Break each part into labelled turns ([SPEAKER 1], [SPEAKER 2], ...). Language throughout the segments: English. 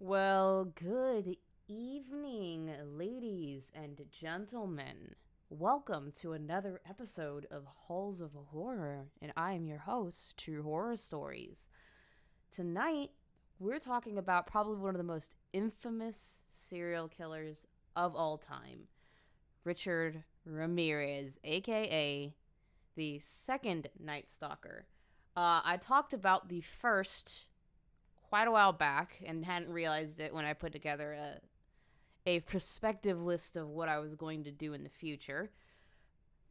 [SPEAKER 1] Well, good evening, ladies and gentlemen. Welcome to another episode of Halls of Horror, and I am your host, True Horror Stories. Tonight, we're talking about probably one of the most infamous serial killers of all time, Richard Ramirez, aka the second Night Stalker. I talked about the first quite a while back and hadn't realized it when I put together a prospective list of what I was going to do in the future.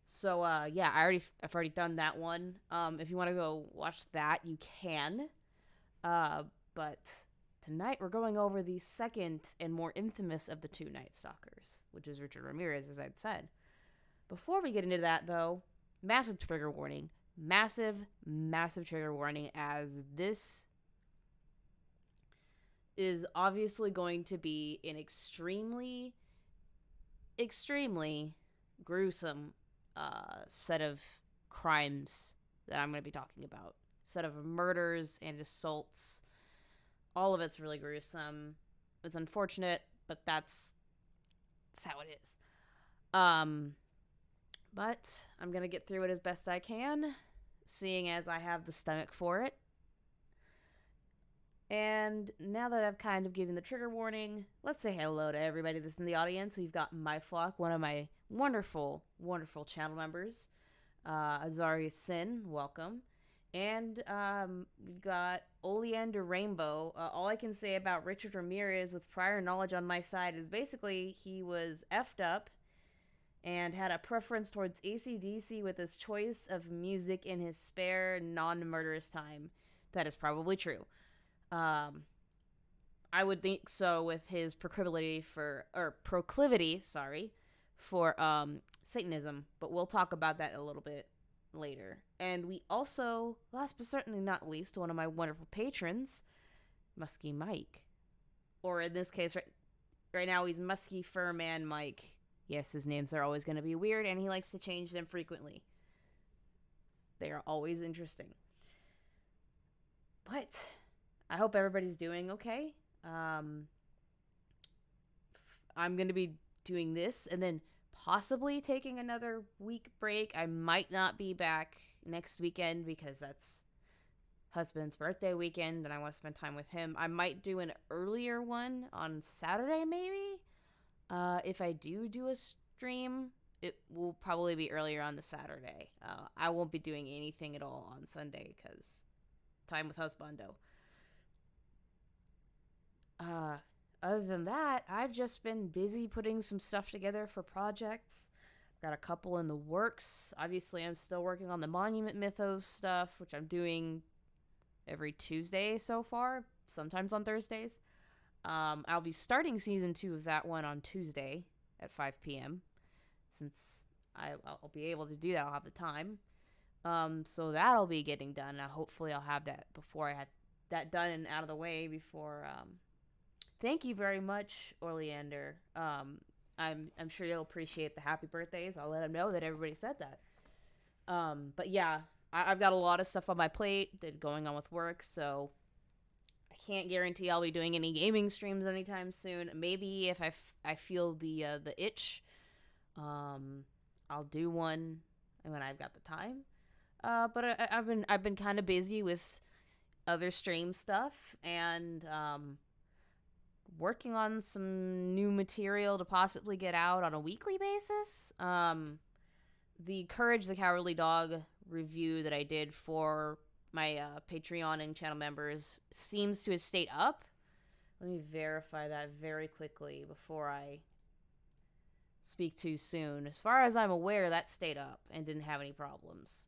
[SPEAKER 1] So yeah, I've already done that one. If you want to go watch that, you can. But tonight we're going over the second and more infamous of the two Night Stalkers, which is Richard Ramirez, as I'd said. Before we get into that, though, massive trigger warning. Massive trigger warning, as this is obviously going to be an extremely gruesome set of crimes that I'm going to be talking about. Set of murders and assaults. All of it's really gruesome. It's unfortunate, but that's how it is. But I'm going to get through it as best I can, seeing as I have the stomach for it. And now that I've kind of given the trigger warning, let's say hello to everybody that's in the audience. We've got My Flock, one of my wonderful channel members. Azaria Sin, welcome. And we've got Oleander Rainbow. All I can say about Richard Ramirez with prior knowledge on my side is basically he was effed up and had a preference towards AC/DC with his choice of music in his spare, non-murderous time. That is probably true. I would think so with his proclivity for Satanism, but we'll talk about that a little bit later. And we also, last but certainly not least, one of my wonderful patrons, Musky Mike. Or in this case, right now he's Musky Furman Mike. Yes, his names are always going to be weird, and he likes to change them frequently. They are always interesting. But I hope everybody's doing okay. I'm going to be doing this and then possibly taking another week break. I might not be back next weekend because that's husband's birthday weekend and I want to spend time with him. I might do an earlier one on Saturday maybe. If I do a stream, it will probably be earlier on the Saturday. I won't be doing anything at all on Sunday because time with husbando. Other than that, I've just been busy putting some stuff together for projects. Got a couple in the works. Obviously, I'm still working on the Monument Mythos stuff, which I'm doing every Tuesday so far, sometimes on Thursdays. I'll be starting season 2 of that one on Tuesday at 5 p.m. Since I'll be able to do that, I'll have the time. So that'll be getting done. Hopefully I'll have that before I have that done and out of the way before... Thank you very much, Oleander. I'm sure you'll appreciate the happy birthdays. I'll let him know that everybody said that. But yeah, I've got a lot of stuff on my plate that going on with work, so I can't guarantee I'll be doing any gaming streams anytime soon. Maybe if I feel the itch, I'll do one when I've got the time. But I've been kind of busy with other stream stuff and working on some new material to possibly get out on a weekly basis. The Courage the Cowardly Dog review that I did for my Patreon and channel members seems to have stayed up. Let me verify that very quickly before I speak too soon. As far as I'm aware, that stayed up and didn't have any problems.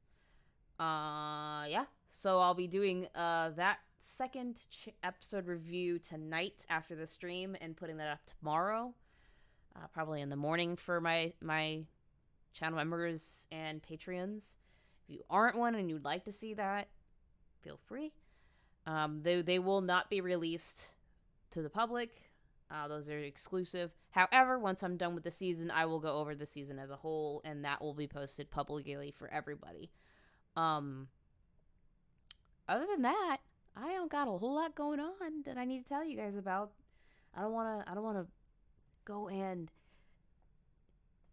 [SPEAKER 1] Yeah. So I'll be doing that second episode review tonight after the stream and putting that up tomorrow. Probably in the morning for my channel members and Patreons. If you aren't one and you'd like to see that, feel free. They will not be released to the public. Those are exclusive. However, once I'm done with the season, I will go over the season as a whole, and that will be posted publicly for everybody. Other than that, I don't got a whole lot going on that I need to tell you guys about. I don't want to go and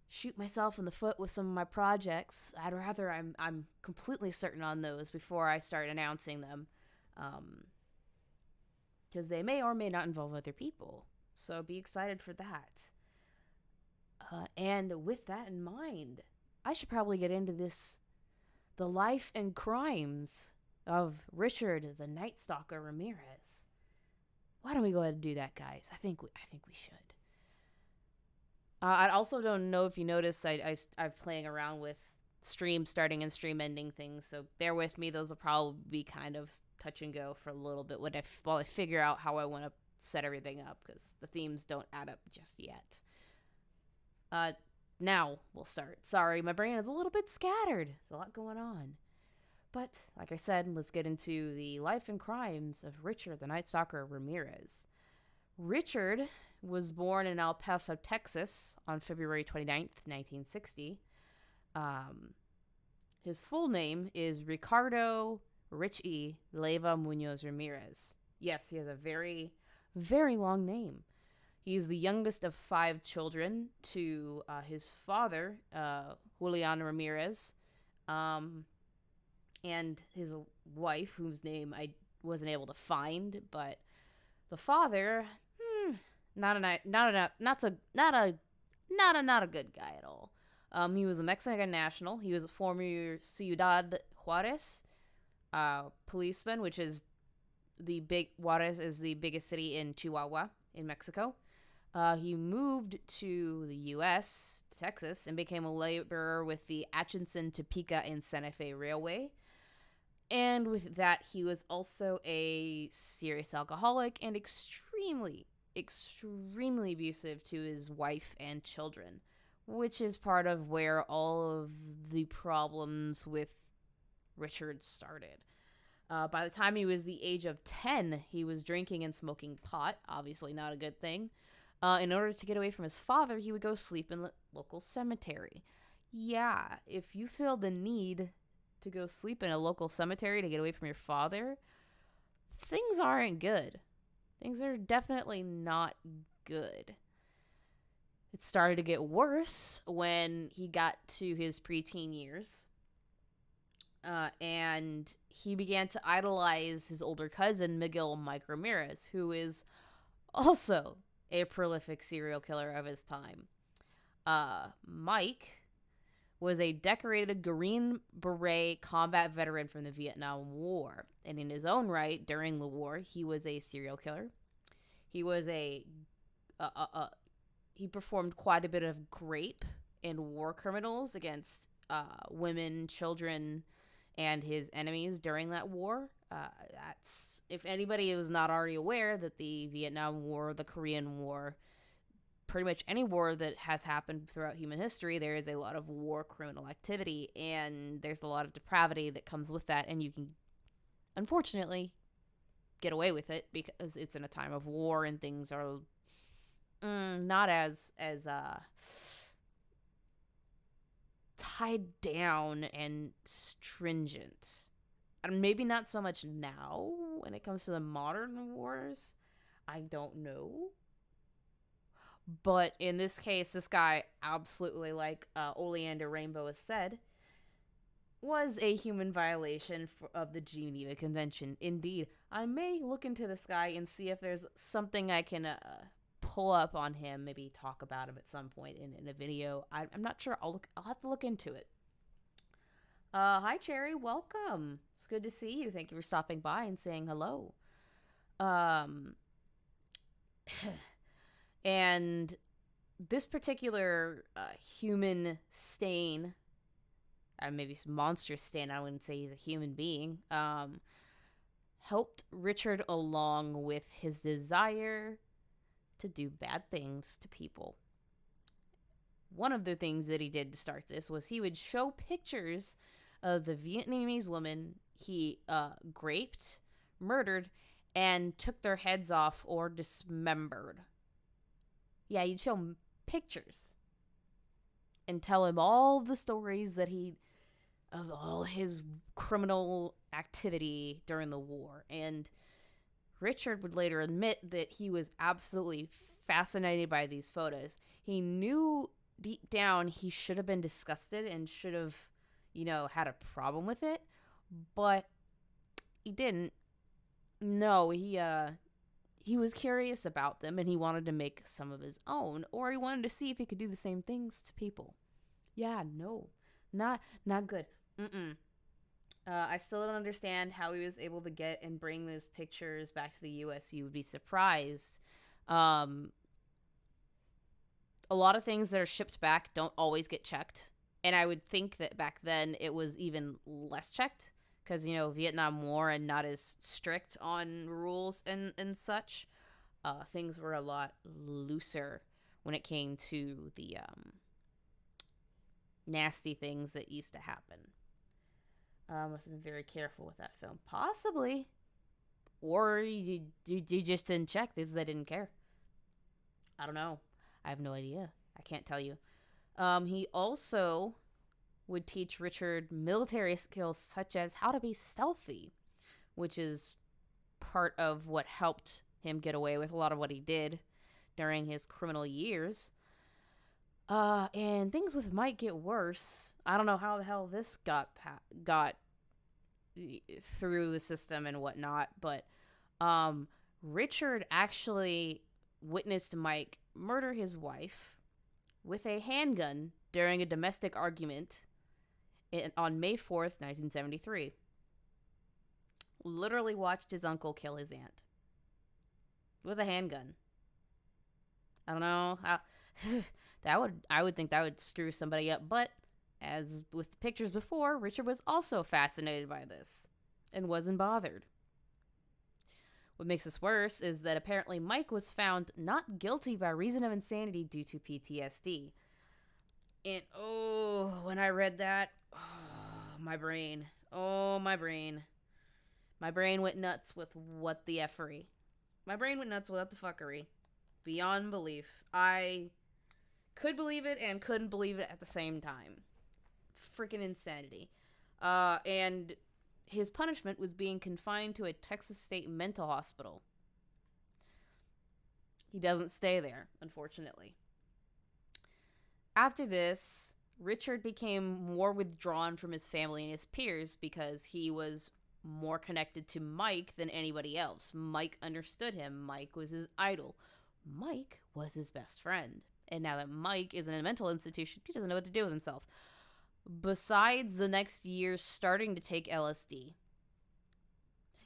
[SPEAKER 1] shoot myself in the foot with some of my projects. I'd rather I'm completely certain on those before I start announcing them, because they may or may not involve other people. So be excited for that. And with that in mind, I should probably get into the life and crimes of Richard the Night Stalker Ramirez. Why don't we go ahead and do that, guys? I think we should. I also don't know if you noticed, I'm playing around with stream starting and stream ending things, so bear with me. Those will probably be kind of touch and go for a little bit while I figure out how I want to set everything up, because the themes don't add up just yet. Now we'll start. Sorry, my brain is a little bit scattered. There's a lot going on. But, like I said, let's get into the life and crimes of Richard the Night Stalker Ramirez. Richard was born in El Paso, Texas on February 29th, 1960. His full name is Ricardo Richie Leyva Munoz Ramirez. Yes, he has a very, very long name. He's the youngest of 5 children to his father, Julian Ramirez, and his wife, whose name I wasn't able to find. But the father, not a good guy at all. He was a Mexican national. He was a former Ciudad Juarez policeman, which is Juarez is the biggest city in Chihuahua in Mexico. He moved to the U.S., Texas, and became a laborer with the Atchison, Topeka, and Santa Fe Railway. And with that, he was also a serious alcoholic and extremely, extremely abusive to his wife and children, which is part of where all of the problems with Richard started. By the time he was the age of 10, he was drinking and smoking pot, obviously not a good thing. In order to get away from his father, he would go sleep in the local cemetery. Yeah, if you feel the need to go sleep in a local cemetery to get away from your father, things aren't good. Things are definitely not good. It started to get worse when he got to his preteen years. And he began to idolize his older cousin, Miguel Mike Ramirez, who is also a prolific serial killer of his time. Mike was a decorated Green Beret combat veteran from the Vietnam War. And in his own right, during the war, he was a serial killer. He was he performed quite a bit of grape and war criminals against women, children, and his enemies during that war. That's, if anybody was not already aware, that the Vietnam War, the Korean War, pretty much any war that has happened throughout human history, there is a lot of war criminal activity, and there's a lot of depravity that comes with that, and you can, unfortunately, get away with it because it's in a time of war and things are not as tied down and stringent. And maybe not so much now when it comes to the modern wars. I don't know. But in this case, this guy absolutely, like Oleander Rainbow has said, was a human violation of the Geneva Convention. Indeed, I may look into this guy and see if there's something I can pull up on him, maybe talk about him at some point in a video. I'm not sure. I'll have to look into it. Hi, Cherry. Welcome. It's good to see you. Thank you for stopping by and saying hello. And this particular human stain, maybe some monster stain, I wouldn't say he's a human being, helped Richard along with his desire to do bad things to people. One of the things that he did to start this was he would show pictures of the Vietnamese woman he raped, murdered, and took their heads off or dismembered. Yeah, he'd show him pictures and tell him all the stories that of all his criminal activity during the war. And Richard would later admit that he was absolutely fascinated by these photos. He knew deep down he should have been disgusted and should have, had a problem with it, but he didn't. No, he was curious about them and he wanted to make some of his own, or he wanted to see if he could do the same things to people. Yeah, no. Not good. Mm-mm. I still don't understand how he was able to get and bring those pictures back to the U.S. You would be surprised. A lot of things that are shipped back don't always get checked. And I would think that back then it was even less checked because, Vietnam War and not as strict on rules and such. Things were a lot looser when it came to the nasty things that used to happen. Must have been very careful with that film. Possibly. Or you just didn't check because they didn't care. I don't know. I have no idea. I can't tell you. He also would teach Richard military skills such as how to be stealthy, which is part of what helped him get away with a lot of what he did during his criminal years. And things with Mike get worse. I don't know how the hell this got through the system and whatnot, but Richard actually witnessed Mike murder his wife with a handgun during a domestic argument on May 4th, 1973. Literally watched his uncle kill his aunt with a handgun. I don't know how I would think that would screw somebody up, but as with the pictures before, Richard was also fascinated by this and wasn't bothered. What makes this worse is that apparently Mike was found not guilty by reason of insanity due to PTSD. And when I read that, my brain. My brain went nuts with what the effery. My brain went nuts without the fuckery. Beyond belief. I could believe it and couldn't believe it at the same time. Freaking insanity. And his punishment was being confined to a Texas state mental hospital. He doesn't stay there, unfortunately. After this, Richard became more withdrawn from his family and his peers because he was more connected to Mike than anybody else. Mike understood him. Mike was his idol. Mike was his best friend. And now that Mike is in a mental institution, he doesn't know what to do with himself. Besides the next year starting to take LSD.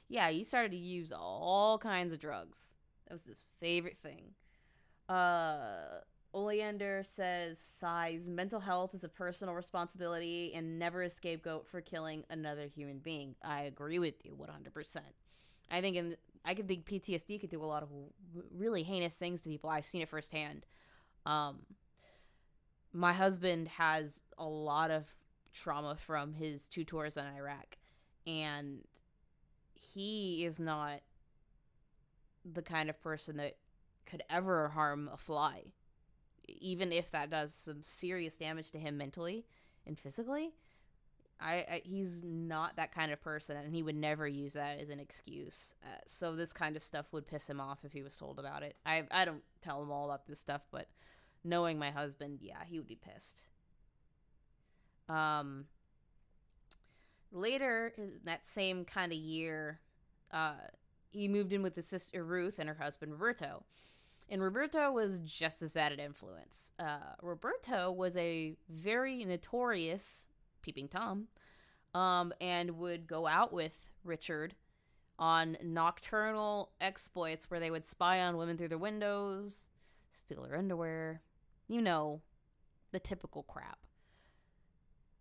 [SPEAKER 1] Yeah, he started to use all kinds of drugs. That was his favorite thing. Oleander says, sighs, mental health is a personal responsibility and never a scapegoat for killing another human being. I agree with you 100%. I could think PTSD could do a lot of really heinous things to people. I've seen it firsthand. My husband has a lot of trauma from his 2 tours in Iraq, and he is not the kind of person that could ever harm a fly. Even if that does some serious damage to him mentally and physically, he's not that kind of person, and he would never use that as an excuse. So this kind of stuff would piss him off if he was told about it. I don't tell him all about this stuff, but knowing my husband, yeah, he would be pissed. Later, in that same kind of year, he moved in with his sister Ruth and her husband Roberto. And Roberto was just as bad at influence. Roberto was a very notorious peeping Tom, and would go out with Richard on nocturnal exploits where they would spy on women through their windows, steal their underwear. You know, the typical crap.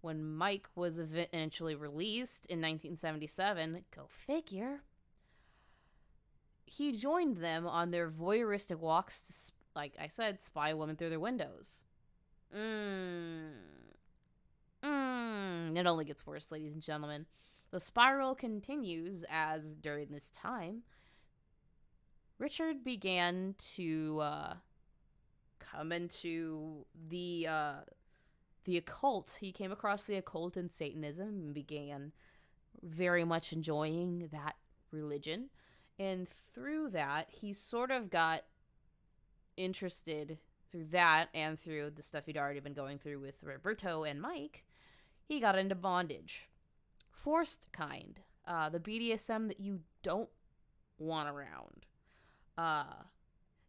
[SPEAKER 1] When Mike was eventually released in 1977, go figure, he joined them on their voyeuristic walks to, like I said, spy women through their windows. It only gets worse, ladies and gentlemen. The spiral continues as, during this time, Richard began to come into the occult. He came across the occult and Satanism and began very much enjoying that religion. And through that, he sort of got interested through that and through the stuff he'd already been going through with Roberto and Mike. He got into bondage. Forced kind. The BDSM that you don't want around.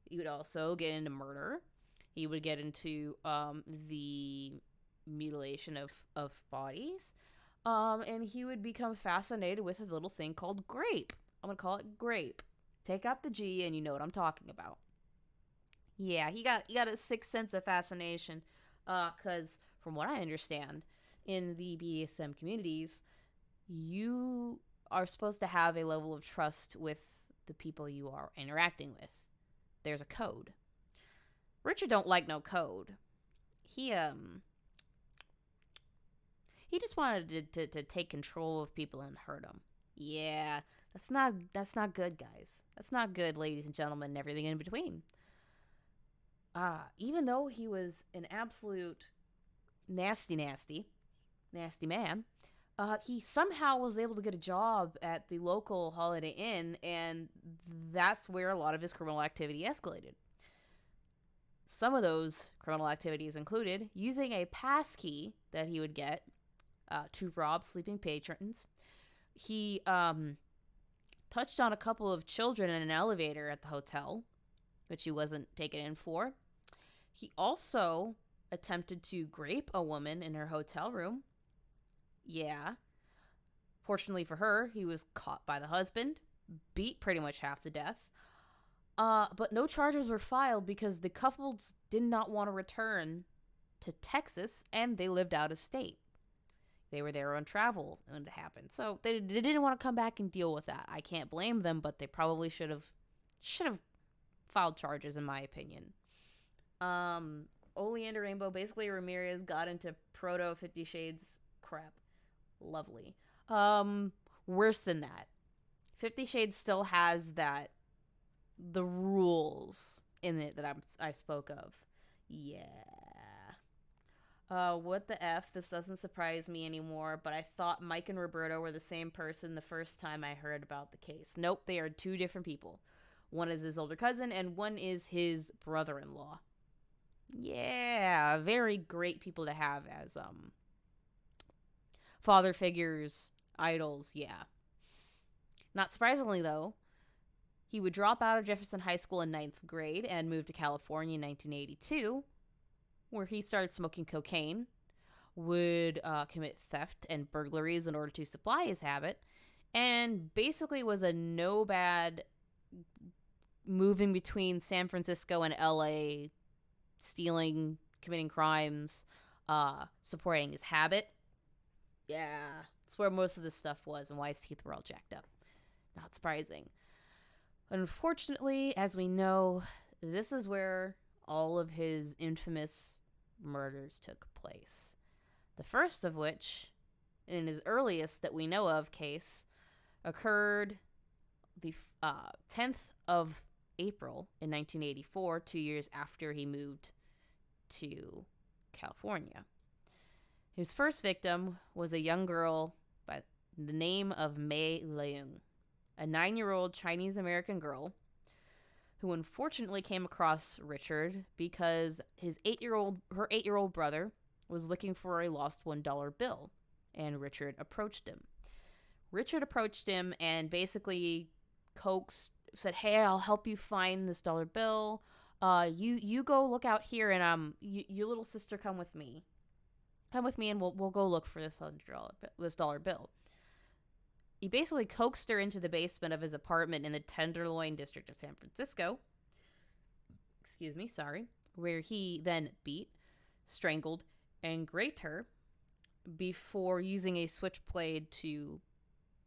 [SPEAKER 1] He would also get into murder. He would get into the mutilation of bodies. And he would become fascinated with a little thing called grape. I'm going to call it grape. Take out the G and you know what I'm talking about. Yeah, he got a sixth sense of fascination. Because from what I understand, in the BDSM communities, you are supposed to have a level of trust with the people you are interacting with. There's a code. Richard don't like no code. He just wanted to take control of people and hurt them. Yeah, that's not good, guys. That's not good, ladies and gentlemen, and everything in between. Even though he was an absolute nasty man, he somehow was able to get a job at the local Holiday Inn, and that's where a lot of his criminal activity escalated. Some of those criminal activities included using a passkey that he would get to rob sleeping patrons. He touched on a couple of children in an elevator at the hotel, which he wasn't taken in for. He also attempted to grape a woman in her hotel room. Yeah. Fortunately for her, he was caught by the husband, beat pretty much half to death. But no charges were filed because the couples did not want to return to Texas, and they lived out of state. They were there on travel when it happened. So they didn't want to come back and deal with that. I can't blame them, but they probably should have filed charges, in my opinion. Oleander Rainbow, basically Ramirez got into proto 50 Shades crap. Lovely. Worse than that. 50 Shades still has the rules in it that I spoke of. Yeah. What the F? This doesn't surprise me anymore, but I thought Mike and Roberto were the same person the first time I heard about the case. Nope, they are two different people. One is his older cousin, and one is his brother-in-law. Yeah, very great people to have as, father figures, idols, yeah. Not surprisingly, though, he would drop out of Jefferson High School in 9th grade and move to California in 1982, where he started smoking cocaine, would commit theft and burglaries in order to supply his habit, and basically was a no-bad moving between San Francisco and LA, stealing, committing crimes, supporting his habit. Yeah, that's where most of this stuff was and why his teeth were all jacked up. Not surprising. Unfortunately, as we know, this is where all of his infamous murders took place. The first of which, in his earliest that we know of case, occurred the 10th of April in 1984, 2 years after he moved to California. His first victim was a young girl by the name of Mei Leung, a 9-year-old Chinese-American girl who unfortunately came across Richard because her 8-year-old brother was looking for a lost $1 bill, and Richard approached him. Richard approached him and basically said, "Hey, I'll help you find this dollar bill. You go look out here, and your little sister come with me. Come with me, and we'll go look for this $100 bill." He basically coaxed her into the basement of his apartment in the Tenderloin district of San Francisco. Where he then beat, strangled, and raped her before using a switchblade to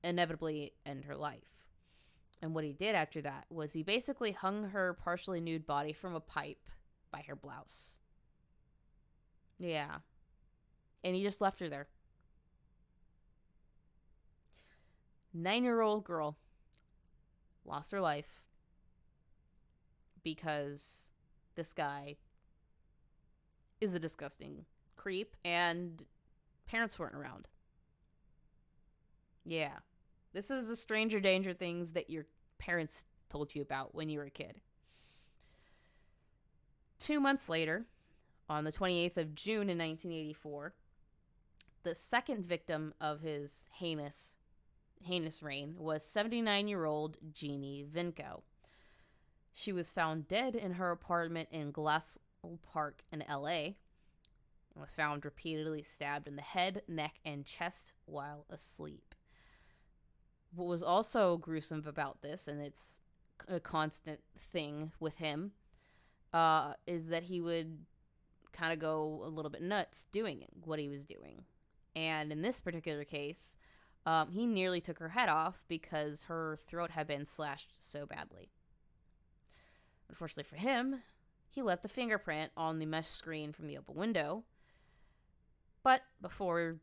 [SPEAKER 1] inevitably end her life. And what he did after that was he basically hung her partially nude body from a pipe by her blouse. Yeah. And he just left her there. 9-year-old girl lost her life because this guy is a disgusting creep and parents weren't around. Yeah. This is the stranger danger things that you're parents told you about when you were a kid. 2 months later, on the 28th of June in 1984, the second victim of his heinous reign was 79-year-old Jeannie Vinco. She was found dead in her apartment in Glassell Park in LA and was found repeatedly stabbed in the head, neck, and chest while asleep. What was also gruesome about this, and it's a constant thing with him, is that he would kind of go a little bit nuts doing what he was doing. And in this particular case, he nearly took her head off because her throat had been slashed so badly. Unfortunately for him, he left a fingerprint on the mesh screen from the open window. But before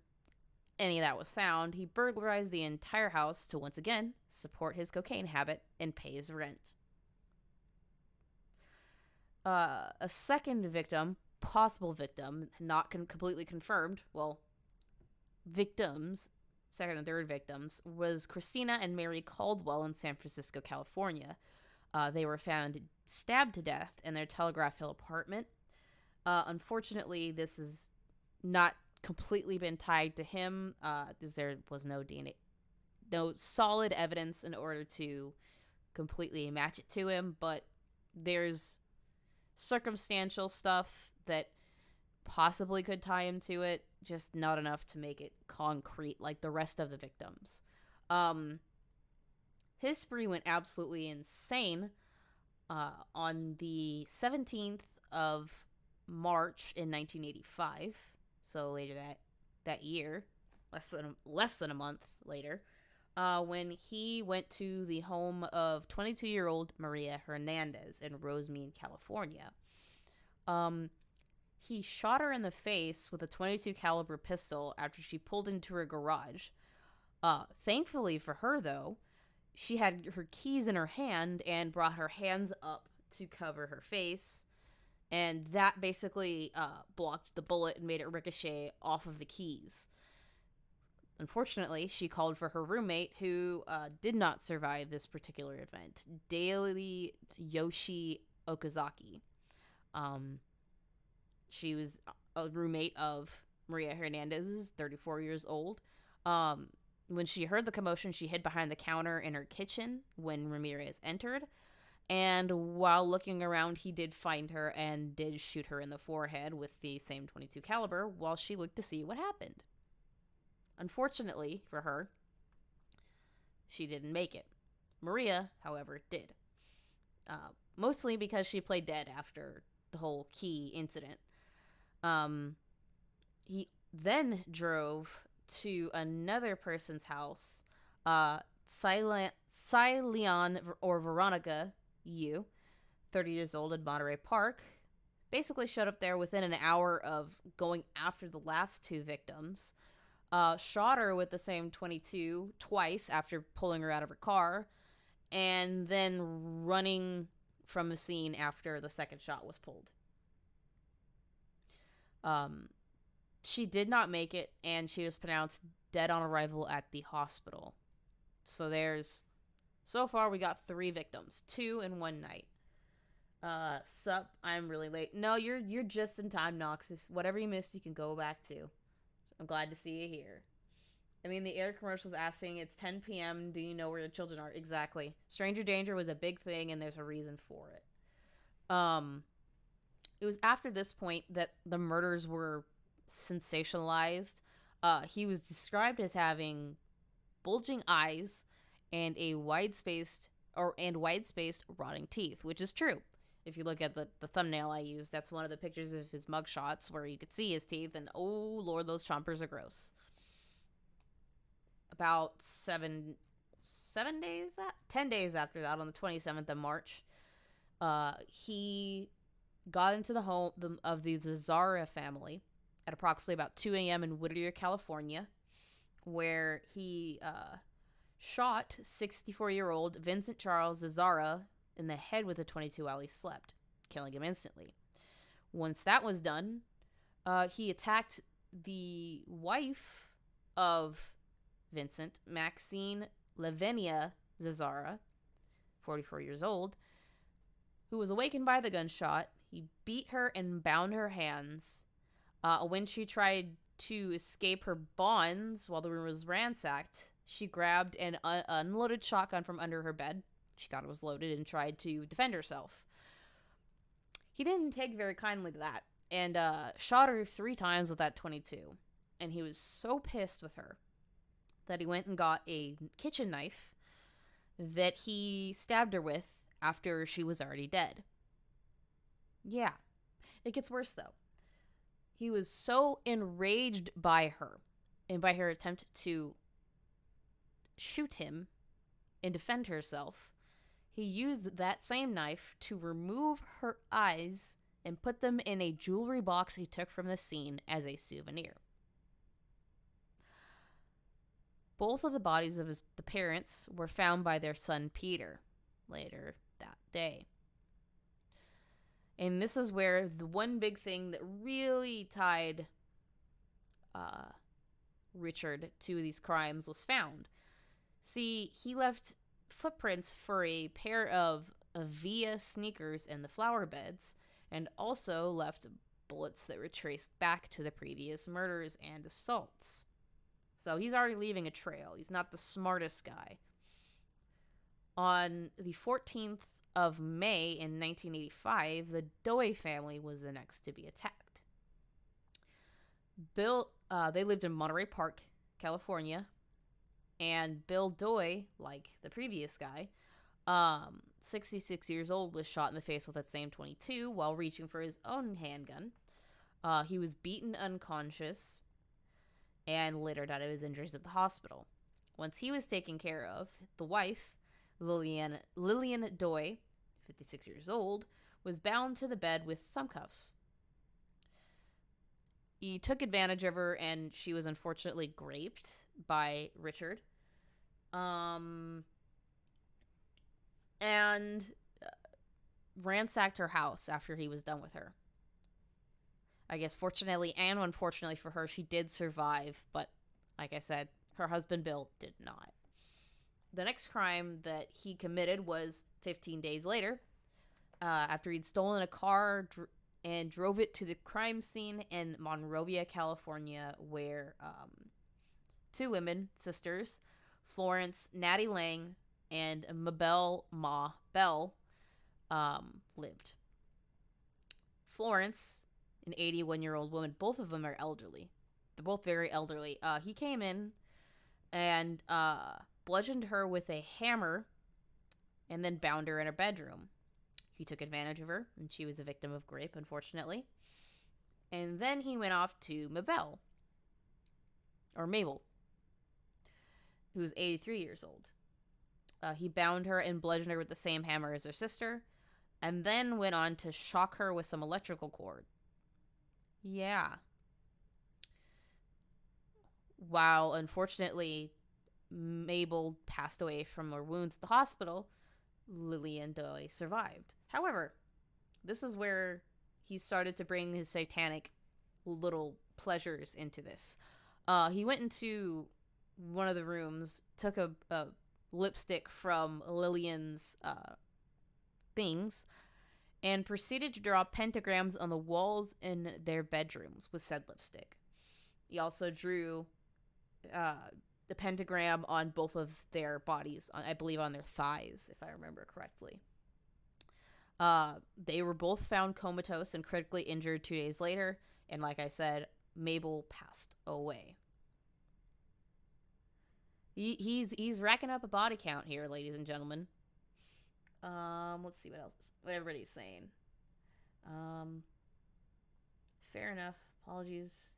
[SPEAKER 1] any of that was found, he burglarized the entire house to once again support his cocaine habit and pay his rent. A second victim, possible victim, not completely confirmed, well, victims, second and third victims, was Christina and Mary Caldwell in San Francisco, California. They were found stabbed to death in their Telegraph Hill apartment. Unfortunately, this has not completely been tied to him, because there was no DNA, no solid evidence in order to completely match it to him, but there's circumstantial stuff that possibly could tie him to it, just not enough to make it concrete like the rest of the victims. His spree went absolutely insane. On the 17th of March in 1985, so later that year, less than a month later, when he went to the home of 22-year-old Maria Hernandez in Rosemead, California. He shot her in the face with a .22 caliber pistol after she pulled into her garage. Thankfully for her, though, she had her keys in her hand and brought her hands up to cover her face, and that basically blocked the bullet and made it ricochet off of the keys. Unfortunately, she called for her roommate, who did not survive this particular event, Daily Yoshi Okazaki. She was a roommate of Maria Hernandez's, 34 years old. When she heard the commotion, she hid behind the counter in her kitchen when Ramirez entered. And while looking around, he did find her and did shoot her in the forehead with the same .22 caliber while she looked to see what happened. Unfortunately for her, she didn't make it. Maria, however, did. Mostly because she played dead after the whole key incident. He then drove to another person's house, Leon or Veronica Yu, 30 years old, in Monterey Park. Basically showed up there within an hour of going after the last two victims. Shot her with the same .22 twice after pulling her out of her car, and then running from the scene after the second shot was pulled. She did not make it, and she was pronounced dead on arrival at the hospital. So far we got 3 victims, 2 in one night. Sup, I'm really late. No, you're just in time, Knox. If whatever you missed, you can go back to. I'm glad to see you here. I mean, the air commercial's asking, it's 10 p.m., do you know where your children are? Exactly. Stranger danger was a big thing, and there's a reason for it. It was after this point that the murders were sensationalized. He was described as having bulging eyes and wide-spaced rotting teeth, which is true. If you look at the thumbnail I used, that's one of the pictures of his mugshots where you could see his teeth, and oh lord, those chompers are gross. About 10 days after that, on the 27th of March, he got into the home of the Zara family at approximately about 2 a.m. in Whittier, California, where he shot 64-year-old Vincent Charles Zara in the head with a .22 while he slept, killing him instantly. Once that was done, he attacked the wife of Vincent, Maxine Lavinia Zara, 44 years old, who was awakened by the gunshot. He beat her and bound her hands. When she tried to escape her bonds while the room was ransacked, she grabbed an unloaded shotgun from under her bed. She thought it was loaded and tried to defend herself. He didn't take very kindly to that and shot her 3 times with that .22. And he was so pissed with her that he went and got a kitchen knife that he stabbed her with after she was already dead. Yeah, it gets worse though. He was so enraged by her and by her attempt to shoot him and defend herself, he used that same knife to remove her eyes and put them in a jewelry box he took from the scene as a souvenir. Both of the bodies of the parents were found by their son Peter later that day. And this is where the one big thing that really tied Richard to these crimes was found. See, he left footprints for a pair of Avia sneakers in the flower beds, and also left bullets that were traced back to the previous murders and assaults. So he's already leaving a trail. He's not the smartest guy. On the 14th of May in 1985, the Doi family was the next to be attacked. They lived in Monterey Park, California, and Bill Doi, like the previous guy, 66 years old, was shot in the face with that same .22 while reaching for his own handgun. He was beaten unconscious and later died of his injuries at the hospital. Once he was taken care of, the wife, Lillian Doi, 56 years old, was bound to the bed with thumb cuffs. He took advantage of her, and she was unfortunately raped by Richard. And ransacked her house after he was done with her. I guess fortunately and unfortunately for her, she did survive, but like I said, her husband Bill did not. The next crime that he committed was 15 days later, after he'd stolen a car and drove it to the crime scene in Monrovia, California, where 2 women, sisters, Florence Natty Lang and Mabel Ma Bell, lived. Florence, an 81-year-old woman, both of them are elderly. They're both very elderly. He came in and bludgeoned her with a hammer and then bound her in her bedroom. He took advantage of her, and she was a victim of rape, unfortunately. And then he went off to Mabel, who was 83 years old. He bound her and bludgeoned her with the same hammer as her sister, and then went on to shock her with some electrical cord. Yeah. While, unfortunately, Mabel passed away from her wounds at the hospital, Lillian Doi survived. However, this is where he started to bring his satanic little pleasures into this. He went into one of the rooms, took a lipstick from Lillian's things, and proceeded to draw pentagrams on the walls in their bedrooms with said lipstick. He also drew the pentagram on both of their bodies, I believe on their thighs, if I remember correctly. They were both found comatose and critically injured 2 days later, and like I said, Mabel passed away. He's racking up a body count here, ladies and gentlemen. Let's see what everybody's saying. Fair enough. Apologies.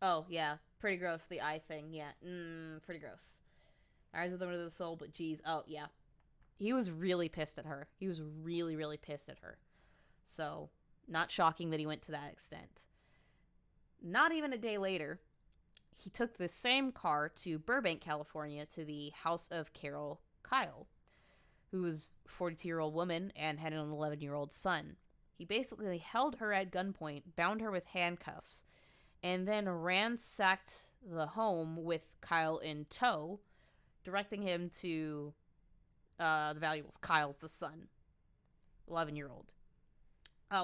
[SPEAKER 1] Oh, yeah. Pretty gross, the eye thing. Yeah. Pretty gross. Eyes are the window of the soul, but geez. Oh, yeah. He was really pissed at her. He was really, really pissed at her. So, not shocking that he went to that extent. Not even a day later, he took the same car to Burbank, California, to the house of Carol Kyle, who was a 42-year-old woman and had an 11-year-old son. He basically held her at gunpoint, bound her with handcuffs, and then ransacked the home with Kyle in tow, directing him to the valuables. Kyle's the son, 11-year-old.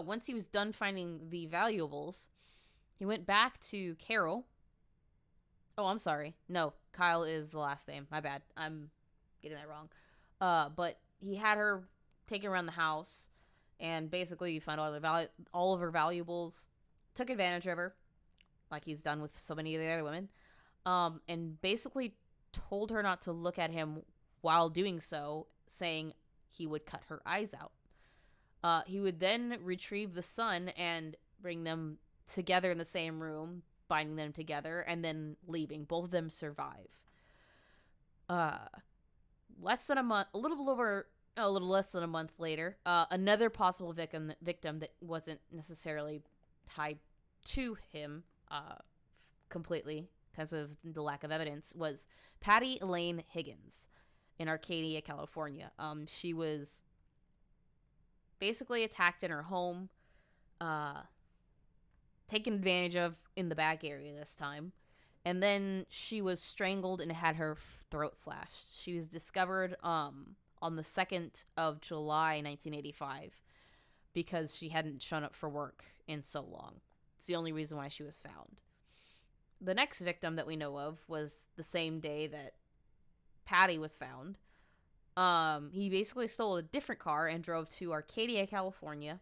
[SPEAKER 1] Once he was done finding the valuables, he went back to Carol. Oh, I'm sorry. No, Kyle is the last name. My bad. I'm getting that wrong. But he had her taken around the house and basically found all of her valuables, took advantage of her, like he's done with so many of the other women, and basically told her not to look at him while doing so, saying he would cut her eyes out. He would then retrieve the son and bring them together in the same room, binding them together, and then leaving. Both of them survive. Less than a month, a little less than a month later, another possible victim that wasn't necessarily tied to him completely because of the lack of evidence was Patty Elaine Higgins in Arcadia, California. She was basically attacked in her home, taken advantage of in the back area this time, and then she was strangled and had her throat slashed. She was discovered on the 2nd of July, 1985, because she hadn't shown up for work in so long. It's the only reason why she was found. The next victim that we know of was the same day that Patty was found. He basically stole a different car and drove to Arcadia, California,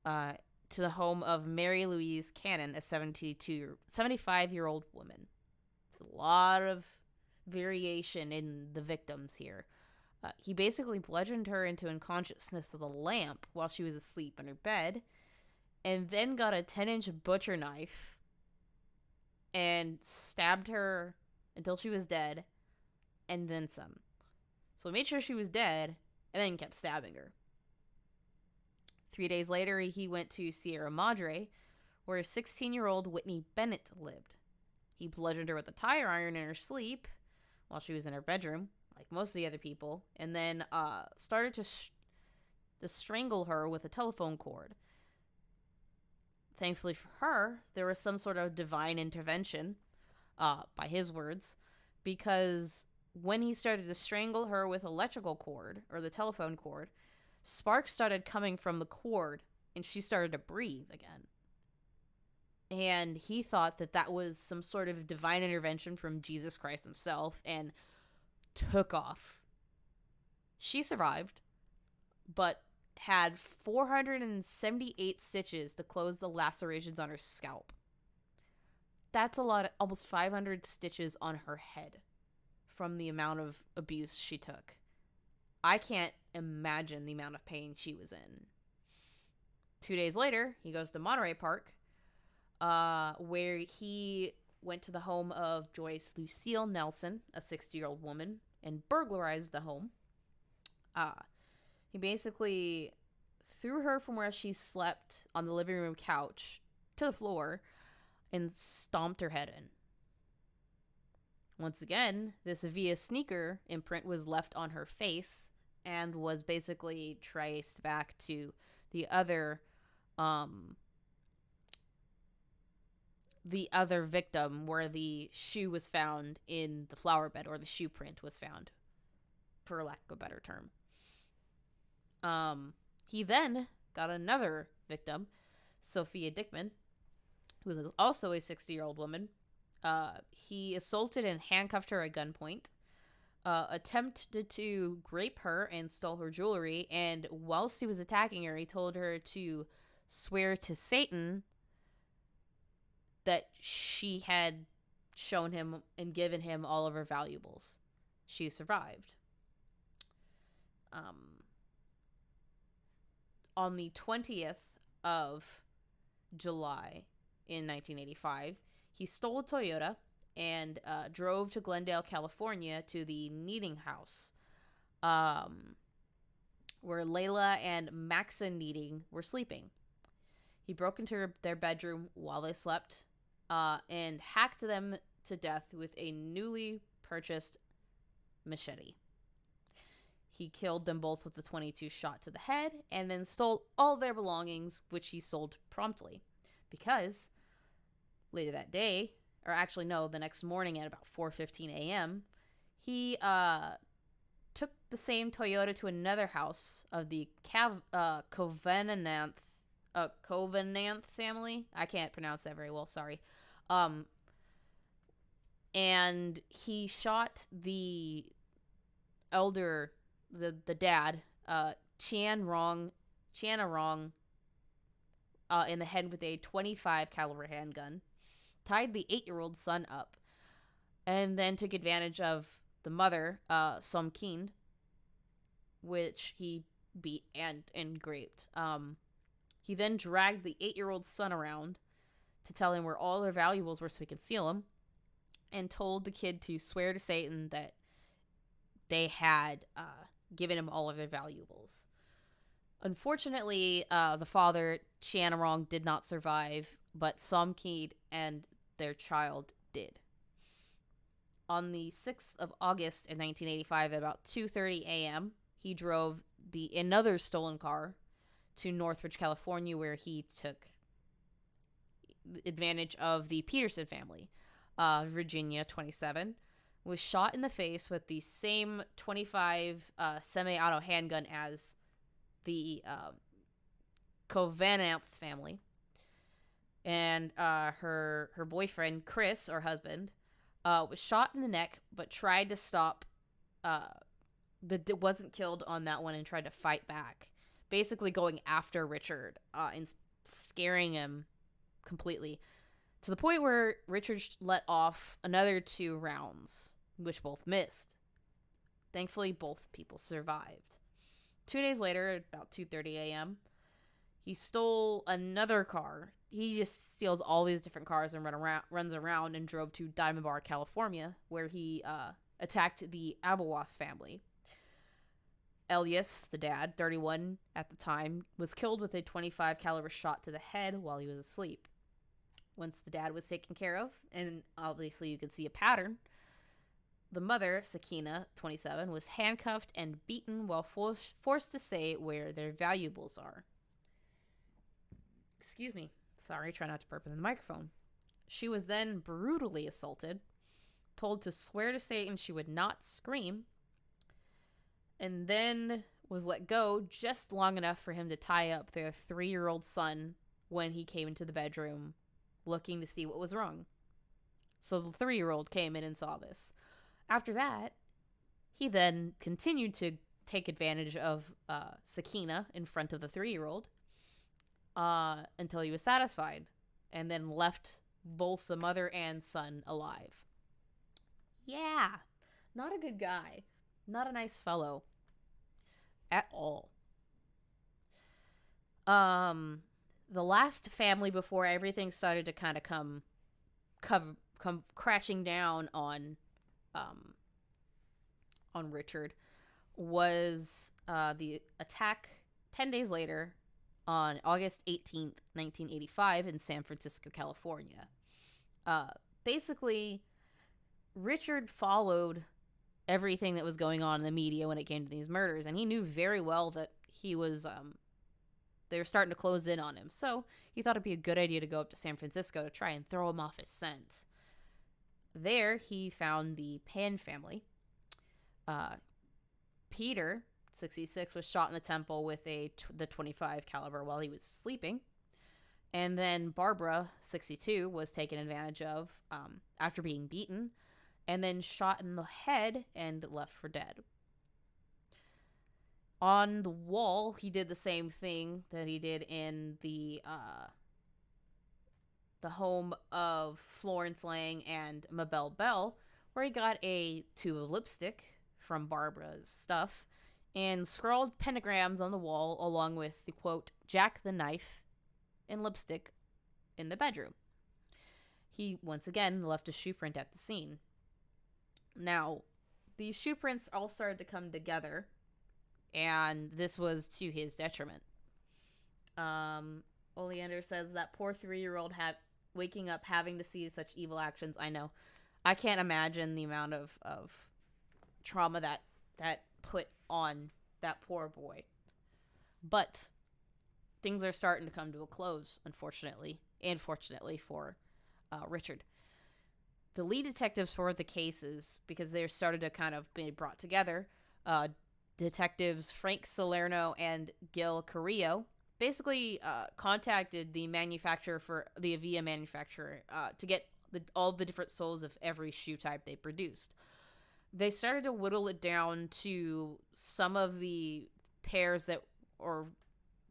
[SPEAKER 1] to the home of Mary Louise Cannon, a 75-year-old woman. It's a lot of variation in the victims here. He basically bludgeoned her into unconsciousness with a lamp while she was asleep in her bed, and then got a 10-inch butcher knife and stabbed her until she was dead, and then some. So he made sure she was dead, and then kept stabbing her. 3 days later, he went to Sierra Madre, where 16-year-old Whitney Bennett lived. He bludgeoned her with a tire iron in her sleep while she was in her bedroom, like most of the other people, and then started to strangle her with a telephone cord. Thankfully for her, there was some sort of divine intervention, by his words, because when he started to strangle her with electrical cord, or the telephone cord, sparks started coming from the cord, and she started to breathe again. And he thought that that was some sort of divine intervention from Jesus Christ himself, and took off. She survived, but had 478 stitches to close the lacerations on her scalp. That's a lot, almost 500 stitches on her head from the amount of abuse she took. I can't imagine the amount of pain she was in. 2 days later, he goes to Monterey Park, where he went to the home of Joyce Lucille Nelson, a 60-year-old woman, and burglarized the home. He basically threw her from where she slept on the living room couch to the floor and stomped her head in. Once again, this Via sneaker imprint was left on her face and was basically traced back to the other victim, where the shoe was found in the flower bed, or the shoe print was found, for lack of a better term. He then got another victim, Sophia Dickman, who was also a 60-year-old woman. He assaulted and handcuffed her at gunpoint, attempted to rape her and stole her jewelry, and whilst he was attacking her, he told her to swear to Satan that she had shown him and given him all of her valuables. She survived. On the 20th of July in 1985, he stole a Toyota and drove to Glendale, California, to the Needing House, where Layla and Maxa Needing were sleeping. He broke into their bedroom while they slept, and hacked them to death with a newly purchased machete. He killed them both with a .22 shot to the head, and then stole all their belongings, which he sold promptly, because later that day, or actually no, the next morning at about 4:15 a.m., he took the same Toyota to another house of the Covenant family. I can't pronounce that very well, sorry. And he shot the elder, the dad, Channa Rong, in the head with a 25 caliber handgun, tied the 8-year-old son up, and then took advantage of the mother, Som Keen, which he beat and raped. He then dragged the 8-year-old son around to tell him where all their valuables were so he could steal them, and told the kid to swear to Satan that they had given him all of their valuables. Unfortunately, the father, Channa Rong, did not survive, but Som Keen and their child did. On the 6th of August in 1985 at about 2:30 a.m., he drove another stolen car to Northridge, California, where he took advantage of the Peterson family. Virginia, 27, was shot in the face with the same 25 semi-auto handgun as the Covenant family. And her boyfriend, Chris, or husband, was shot in the neck, but tried to stop, but wasn't killed on that one and tried to fight back. Basically going after Richard and scaring him completely. To the point where Richard let off another 2 rounds, which both missed. Thankfully, both people survived. 2 days later, at about 2:30 a.m., he stole another car. He just steals all these different cars and runs around and drove to Diamond Bar, California, where he attacked the Abawa family. Elias, the dad, 31 at the time, was killed with a 25 caliber shot to the head while he was asleep. Once the dad was taken care of, and obviously you could see a pattern, the mother, Sakina, 27, was handcuffed and beaten while forced to say where their valuables are. Excuse me. Sorry, try not to burp in the microphone. She was then brutally assaulted, told to swear to Satan she would not scream, and then was let go just long enough for him to tie up their 3-year-old son when he came into the bedroom looking to see what was wrong. So the 3-year-old came in and saw this. After that, he then continued to take advantage of Sakina in front of the 3-year-old until he was satisfied, and then left both the mother and son alive. Yeah, not a good guy. Not a nice fellow. At all. The last family before everything started to kind of come crashing down on Richard was the attack 10 days later on August 18th, 1985 in San Francisco, California. Basically, Richard followed everything that was going on in the media when it came to these murders, and he knew very well that he was they were starting to close in on him. So he thought it'd be a good idea to go up to San Francisco to try and throw him off his scent. There, he found the Pan family. Peter, 66, was shot in the temple with the 25 caliber while he was sleeping. And then Barbara, 62, was taken advantage of after being beaten, and then shot in the head and left for dead. On the wall, he did the same thing that he did in the home of Florence Lang and Mabel Bell, where he got a tube of lipstick from Barbara's stuff and scrawled pentagrams on the wall along with the quote, "Jack the Knife," and lipstick in the bedroom. He once again left a shoe print at the scene. Now, these shoe prints all started to come together, and this was to his detriment. Oleander says that poor 3-year-old waking up having to see such evil actions. I know. I can't imagine the amount of trauma that put on that poor boy. But things are starting to come to a close, unfortunately, and fortunately for Richard. The lead detectives for the cases, because they started to kind of be brought together, detectives Frank Salerno and Gil Carrillo, basically contacted the manufacturer for the Avia manufacturer to get all the different souls of every shoe type they produced. They started to whittle it down to some of the pairs that, or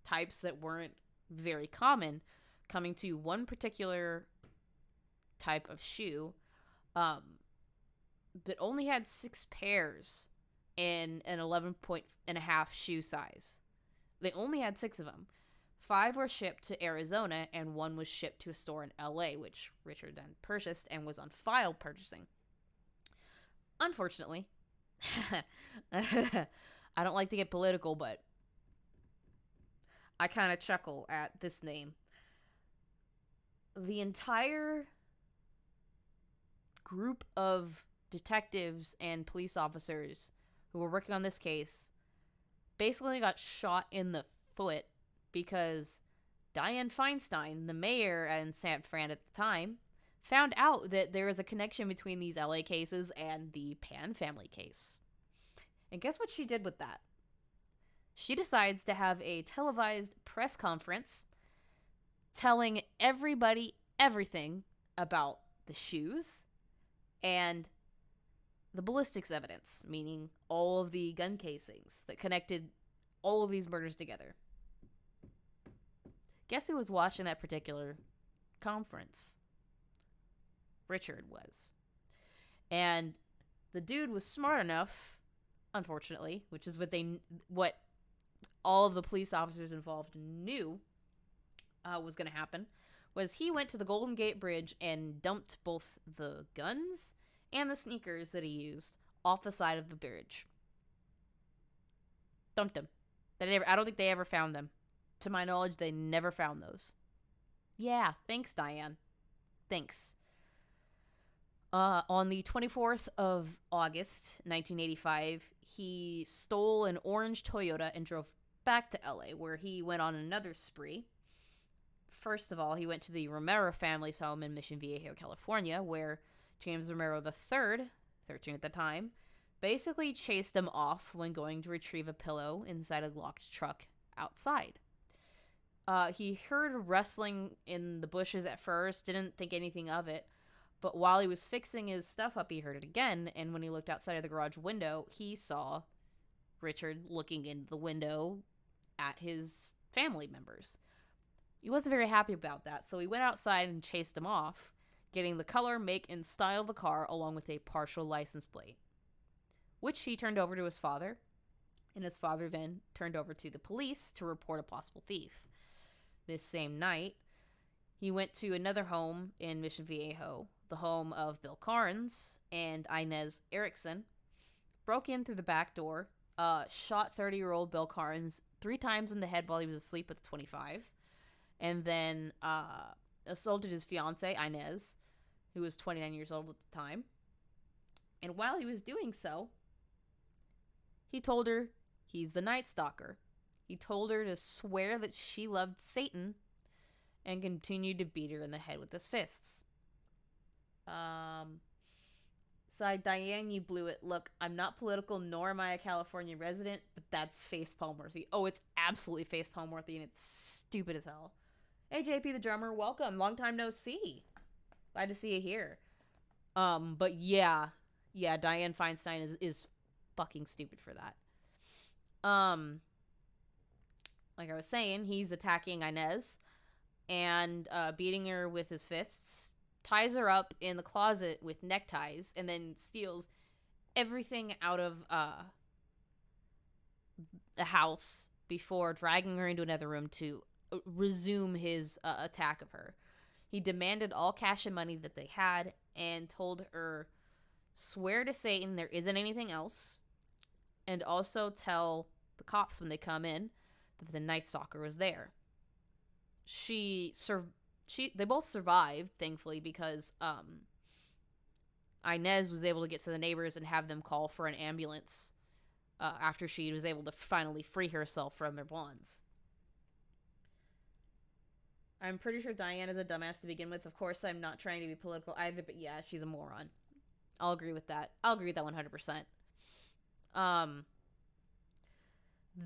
[SPEAKER 1] types that weren't very common, coming to one particular type of shoe that only had 6 pairs in an 11.5 shoe size. They only had 6 of them. 5 were shipped to Arizona, and 1 was shipped to a store in LA, which Richard then purchased and was on file purchasing. Unfortunately, I don't like to get political, but I kind of chuckle at this name. The entire group of detectives and police officers who were working on this case basically got shot in the foot because Dianne Feinstein, the mayor in San Fran at the time, found out that there is a connection between these LA cases and the Pan family case. And guess what she did with that? She decides to have a televised press conference telling everybody everything about the shoes and the ballistics evidence, meaning all of the gun casings that connected all of these murders together. Guess who was watching that particular conference? Richard was. And the dude was smart enough, unfortunately, which is what all of the police officers involved knew was going to happen, was he went to the Golden Gate Bridge and dumped both the guns and the sneakers that he used off the side of the bridge. Dumped them. I don't think they ever found them. To my knowledge, they never found those. Yeah, thanks, Diane. Thanks. On the 24th of August, 1985, he stole an orange Toyota and drove back to LA, where he went on another spree. First of all, he went to the Romero family's home in Mission Viejo, California, where James Romero III, 13 at the time, basically chased him off when going to retrieve a pillow inside a locked truck outside. He heard rustling in the bushes at first, didn't think anything of it, but while he was fixing his stuff up, he heard it again, and when he looked outside of the garage window, he saw Richard looking in the window at his family members. He wasn't very happy about that, so he went outside and chased him off, getting the color, make, and style of the car along with a partial license plate, which he turned over to his father, and his father then turned over to the police to report a possible thief. This same night, he went to another home in Mission Viejo, the home of Bill Carnes and Inez Erickson, broke in through the back door, shot 30-year-old Bill Carnes 3 times in the head while he was asleep with 25, and then assaulted his fiancée, Inez, who was 29 years old at the time. And while he was doing so, he told her he's the Night Stalker. He told her to swear that she loved Satan and continued to beat her in the head with his fists. Side Diane, you blew it. Look, I'm not political, nor am I a California resident, but that's facepalm worthy. Oh, it's absolutely facepalm worthy, and it's stupid as hell. Hey, JP the drummer, welcome. Long time no see. Glad to see you here. But yeah, Dianne Feinstein is fucking stupid for that. Like I was saying, he's attacking Inez and beating her with his fists, ties her up in the closet with neckties, and then steals everything out of the house before dragging her into another room to resume his attack of her. He demanded all cash and money that they had and told her, swear to Satan there isn't anything else, and also tell the cops when they come in that the Night Stalker was there. They both survived, thankfully, because Inez was able to get to the neighbors and have them call for an ambulance after she was able to finally free herself from their bonds. I'm pretty sure Diana's a dumbass to begin with. Of course, I'm not trying to be political either, but yeah, she's a moron. I'll agree with that. I'll agree with that 100%.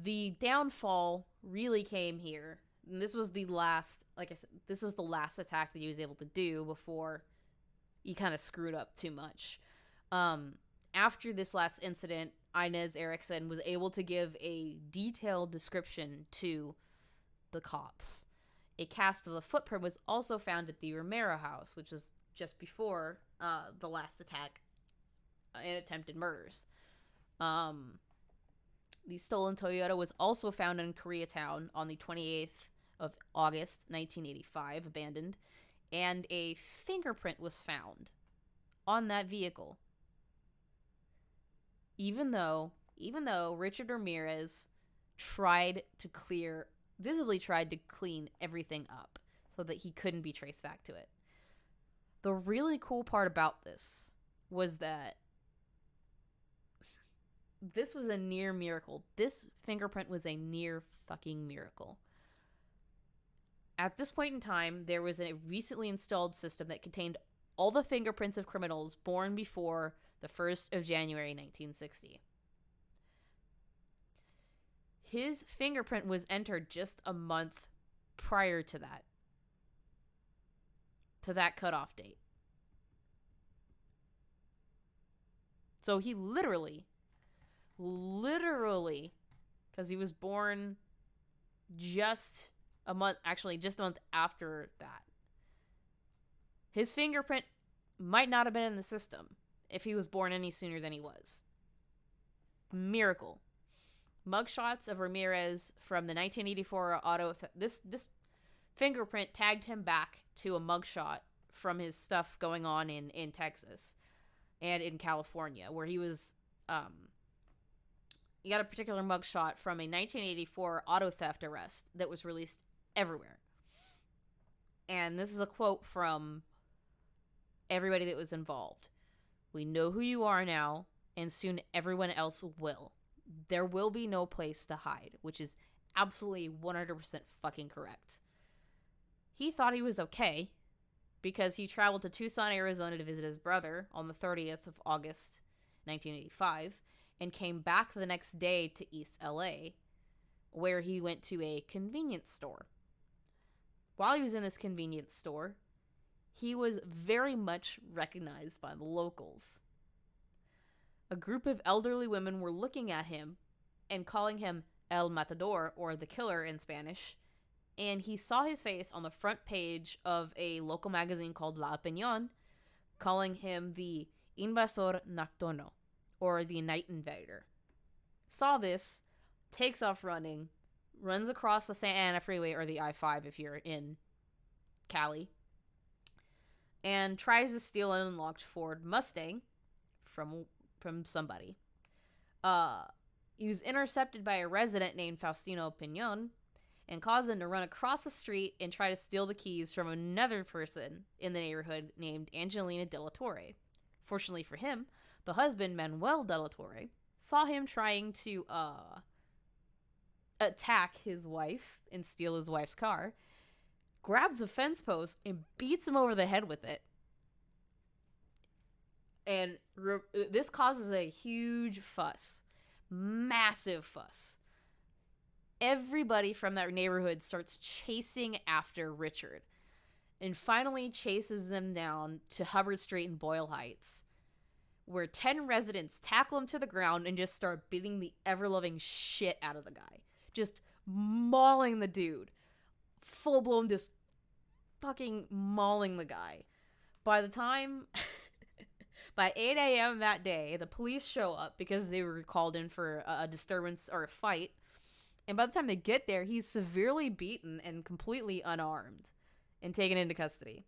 [SPEAKER 1] The downfall really came here. And this was the last, like I said, this was the last attack that he was able to do before he kind of screwed up too much. After this last incident, Inez Erickson was able to give a detailed description to the cops. A cast of a footprint was also found at the Ramirez house, which was just before the last attack and attempted murders. The stolen Toyota was also found in Koreatown on the 28th of August, 1985, abandoned, and a fingerprint was found on that vehicle. Even though Richard Ramirez visibly tried to clean everything up so that he couldn't be traced back to it. The really cool part about this was that this was a near miracle. This fingerprint was a near fucking miracle. At this point in time, there was a recently installed system that contained all the fingerprints of criminals born before the 1st of January 1960. His fingerprint was entered just a month prior to that cutoff date. So he literally, because he was born just a month after that. His fingerprint might not have been in the system if he was born any sooner than he was. Miracle. Mugshots of Ramirez from the 1984 auto... This fingerprint tagged him back to a mugshot from his stuff going on in Texas and in California, where he was... He got a particular mugshot from a 1984 auto theft arrest that was released everywhere. And this is a quote from everybody that was involved. "We know who you are now, and soon everyone else will. There will be no place to hide," which is absolutely 100% fucking correct. He thought he was okay because he traveled to Tucson, Arizona to visit his brother on the 30th of August, 1985, and came back the next day to East LA, where he went to a convenience store. While he was in this convenience store, he was very much recognized by the locals. A group of elderly women were looking at him and calling him El Matador, or the killer in Spanish, and he saw his face on the front page of a local magazine called La Opinión, calling him the Invasor Nocturno, or the Night Invader. Saw this, takes off running, runs across the Santa Ana Freeway, or the I-5 if you're in Cali, and tries to steal an unlocked Ford Mustang from somebody. He was intercepted by a resident named Faustino Piñon and caused him to run across the street and try to steal the keys from another person in the neighborhood named Angelina De La Torre. Fortunately for him, the husband, Manuel De La Torre, saw him trying to attack his wife and steal his wife's car, grabs a fence post and beats him over the head with it. And this causes a huge fuss. Massive fuss. Everybody from that neighborhood starts chasing after Richard and finally chases them down to Hubbard Street in Boyle Heights, where 10 residents tackle him to the ground and just start beating the ever-loving shit out of the guy. Just mauling the dude. Full-blown just fucking mauling the guy. By 8 a.m. that day, the police show up because they were called in for a disturbance or a fight. And by the time they get there, he's severely beaten and completely unarmed and taken into custody.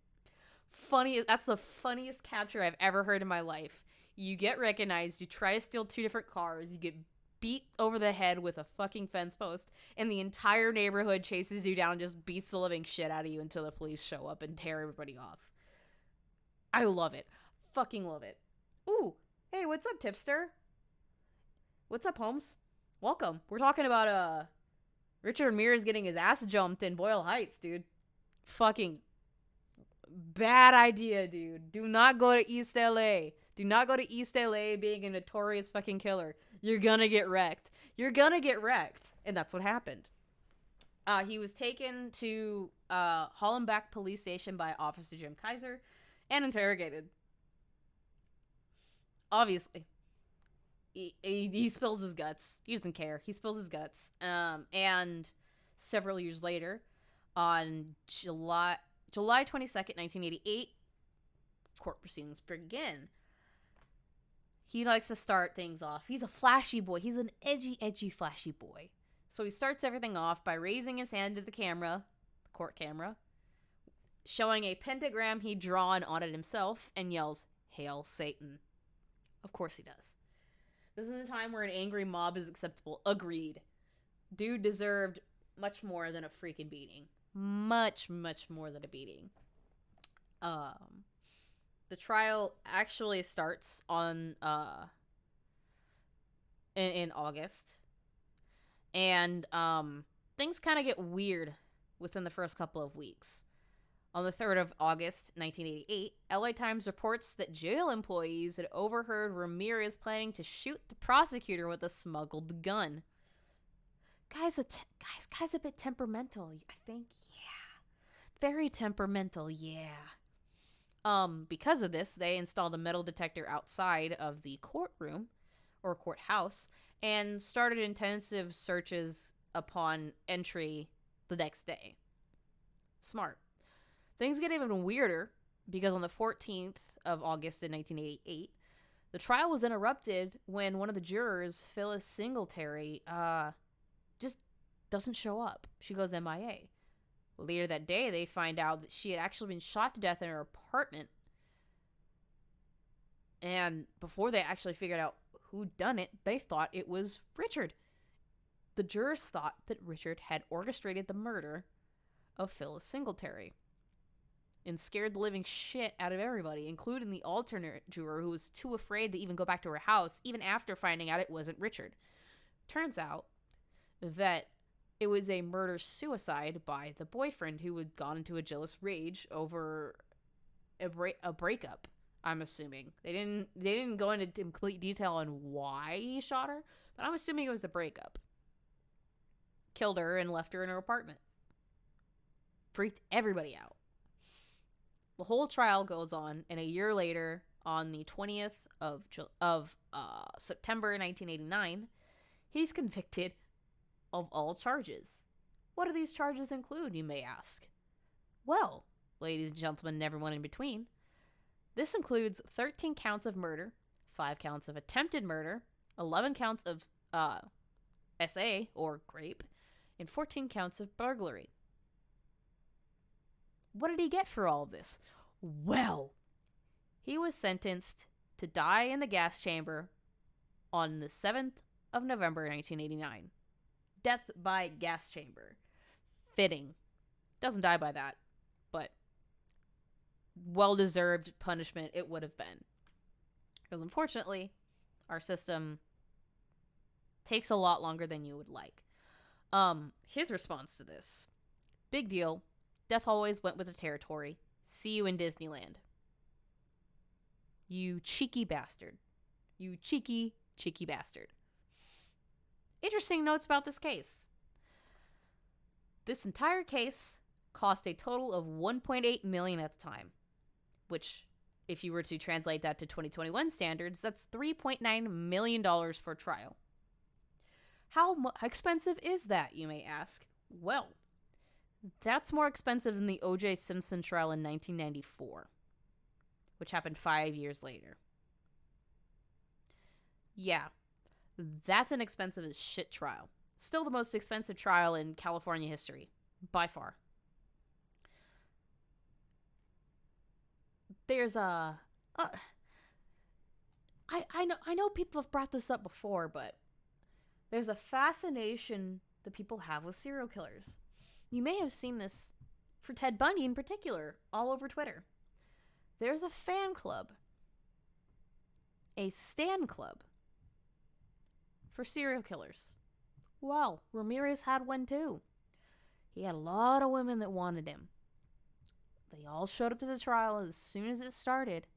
[SPEAKER 1] That's the funniest capture I've ever heard in my life. You get recognized, you try to steal 2 different cars, you get beat over the head with a fucking fence post, and the entire neighborhood chases you down and just beats the living shit out of you until the police show up and tear everybody off. I love it. Fucking love it. Ooh, hey, what's up, tipster? What's up, Holmes? Welcome. We're talking about Richard Ramirez getting his ass jumped in Boyle Heights, dude. Fucking bad idea, dude. Do not go to East LA. Do not go to East LA being a notorious fucking killer. You're gonna get wrecked. You're gonna get wrecked. And that's what happened. He was taken to Hollenbach Police Station by Officer Jim Kaiser and interrogated. Obviously. He spills his guts. He doesn't care. He spills his guts. And several years later, on July 22nd, 1988, court proceedings begin. He likes to start things off. He's a flashy boy. He's an edgy, flashy boy. So he starts everything off by raising his hand to the camera, the court camera, showing a pentagram he'd drawn on it himself, and yells, "Hail Satan." Of course he does. This is a time where an angry mob is acceptable. Agreed. Dude deserved much more than a freaking beating. Much more than a beating. The trial actually starts on in August. And things kind of get weird within the first couple of weeks. On the 3rd of August, 1988, LA Times reports that jail employees had overheard Ramirez planning to shoot the prosecutor with a smuggled gun. Guy's a bit temperamental, I think. Yeah. Very temperamental, yeah. Because of this, they installed a metal detector outside of the courtroom, or courthouse, and started intensive searches upon entry the next day. Smart. Things get even weirder, because on the 14th of August in 1988, the trial was interrupted when one of the jurors, Phyllis Singletary, just doesn't show up. She goes MIA. Later that day, they find out that she had actually been shot to death in her apartment. And before they actually figured out who done it, they thought it was Richard. The jurors thought that Richard had orchestrated the murder of Phyllis Singletary and scared the living shit out of everybody, including the alternate juror who was too afraid to even go back to her house, even after finding out it wasn't Richard. Turns out that it was a murder-suicide by the boyfriend who had gone into a jealous rage over a breakup, I'm assuming. They didn't go into complete detail on why he shot her, but I'm assuming it was a breakup. Killed her and left her in her apartment. Freaked everybody out. The whole trial goes on, and a year later, on the 20th of September 1989, he's convicted of all charges. What do these charges include, you may ask? Well, ladies and gentlemen and everyone in between, this includes 13 counts of murder, 5 counts of attempted murder, 11 counts of SA, or rape, and 14 counts of burglary. What did he get for all of this? Well, he was sentenced to die in the gas chamber on the 7th of November 1989. Death by gas chamber. Fitting. Doesn't die by that, but well-deserved punishment it would have been. Because unfortunately, our system takes a lot longer than you would like. His response to this. Big deal. Death always went with the territory. See you in Disneyland. You cheeky bastard. You cheeky bastard. Interesting notes about this case. This entire case cost a total of $1.8 million at the time, which, if you were to translate that to 2021 standards, that's $3.9 million for a trial. How expensive is that, you may ask? Well, that's more expensive than the O.J. Simpson trial in 1994, which happened 5 years later. Yeah, that's an expensive as shit trial. Still the most expensive trial in California history, by far. There's I know people have brought this up before, but there's a fascination that people have with serial killers. You may have seen this for Ted Bundy in particular, all over Twitter. There's a fan club, a stan club for serial killers. Well, Ramirez had one too. He had a lot of women that wanted him. They all showed up to the trial as soon as it started,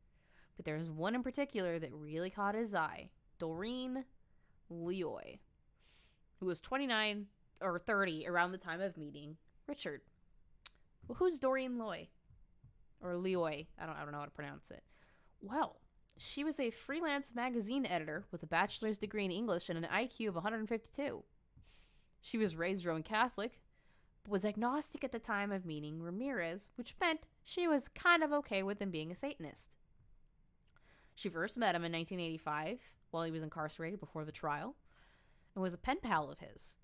[SPEAKER 1] but there's one in particular that really caught his eye. Doreen Leoy, who was 29 or 30 around the time of meeting Richard. Well, who's Doreen Loy? Or Leoy? I don't know how to pronounce it. Well, she was a freelance magazine editor with a bachelor's degree in English and an IQ of 152. She was raised Roman Catholic, but was agnostic at the time of meeting Ramirez, which meant she was kind of okay with him being a Satanist. She first met him in 1985 while he was incarcerated before the trial and was a pen pal of his.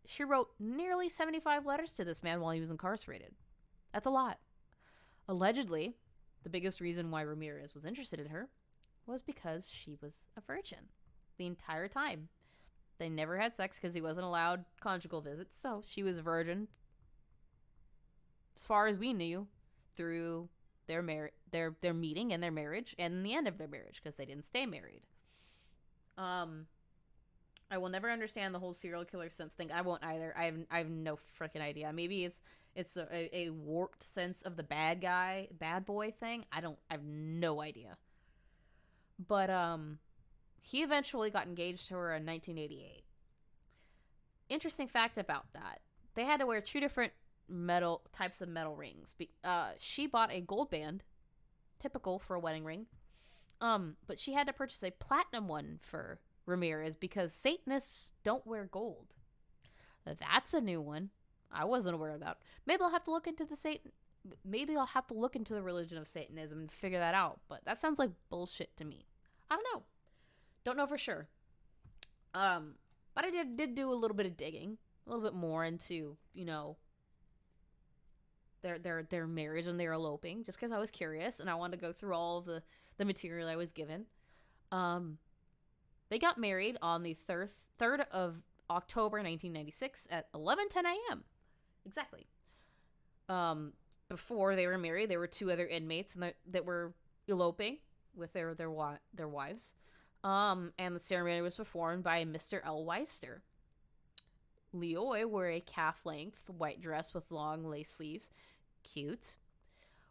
[SPEAKER 1] She wrote nearly 75 letters to this man while he was incarcerated. That's a lot. Allegedly, the biggest reason why Ramirez was interested in her was because she was a virgin the entire time. They never had sex because he wasn't allowed conjugal visits, so she was a virgin as far as we knew through their meeting and their marriage and the end of their marriage because they didn't stay married. I will never understand the whole serial killer simps thing. I won't either. I have no freaking idea. Maybe it's a warped sense of the bad boy thing. I have no idea. But he eventually got engaged to her in 1988. Interesting fact about that: they had to wear two different types of metal rings. She bought a gold band, typical for a wedding ring. But she had to purchase a platinum one for Ramirez because Satanists don't wear gold. That's a new one. I wasn't aware of that. Maybe I'll have to look into the religion of Satanism and figure that out. But that sounds like bullshit to me. I don't know. Don't know for sure. But I did do a little bit of digging, a little bit more into, their marriage and their eloping, just because I was curious and I wanted to go through all of the material I was given. They got married on the 3rd of October 1996 at 11:10 a.m. Exactly. Before they were married, there were two other inmates that were eloping with their wives. And the ceremony was performed by Mr. L. Weister. Leoy wore a calf-length white dress with long lace sleeves. Cute.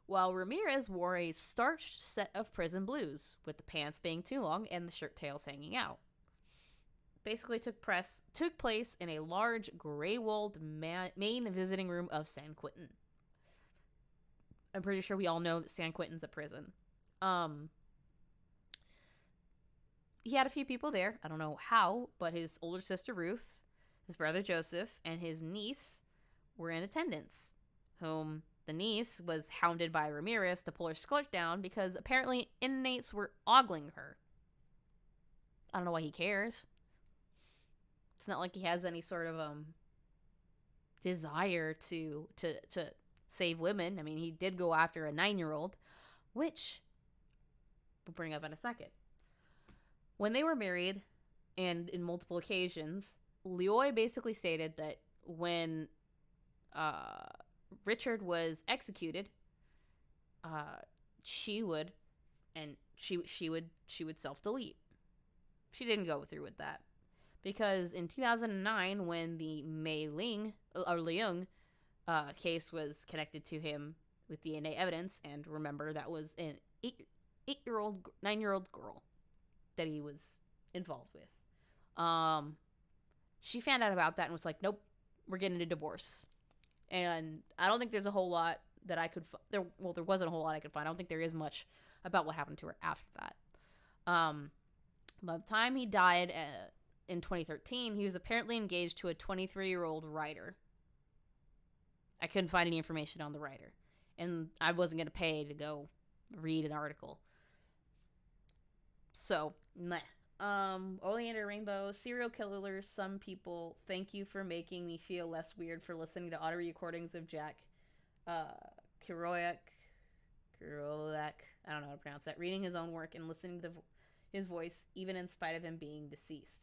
[SPEAKER 1] While Ramirez wore a starched set of prison blues, with the pants being too long and the shirt tails hanging out. Basically took place in a large gray-walled main visiting room of San Quentin. I'm pretty sure we all know that San Quentin's a prison. He had a few people there. I don't know how, but his older sister Ruth, his brother Joseph, and his niece were in attendance, whom the niece was hounded by Ramirez to pull her skirt down because apparently inmates were ogling her. I don't know why he cares. It's not like he has any sort of desire to save women. I mean, he did go after a 9-year-old, which we'll bring up in a second. When they were married, and in multiple occasions, Leoy basically stated that when Richard was executed, she would self-delete. She didn't go through with that because in 2009, when the Mei Leung case was connected to him with DNA evidence, and remember that was an 9-year-old girl that he was involved with. She found out about that and was like, nope, we're getting a divorce. And I don't think there's a whole lot that I could there wasn't a whole lot I could find. I don't think there is much about what happened to her after that. By the time he died in 2013, he was apparently engaged to a 23-year-old writer. I couldn't find any information on the writer, and I wasn't going to pay to go read an article. So, meh. Oleander Rainbow, serial killers, some people, thank you for making me feel less weird for listening to audio recordings of Jack Kerouac, I don't know how to pronounce that, reading his own work and listening to his voice, even in spite of him being deceased.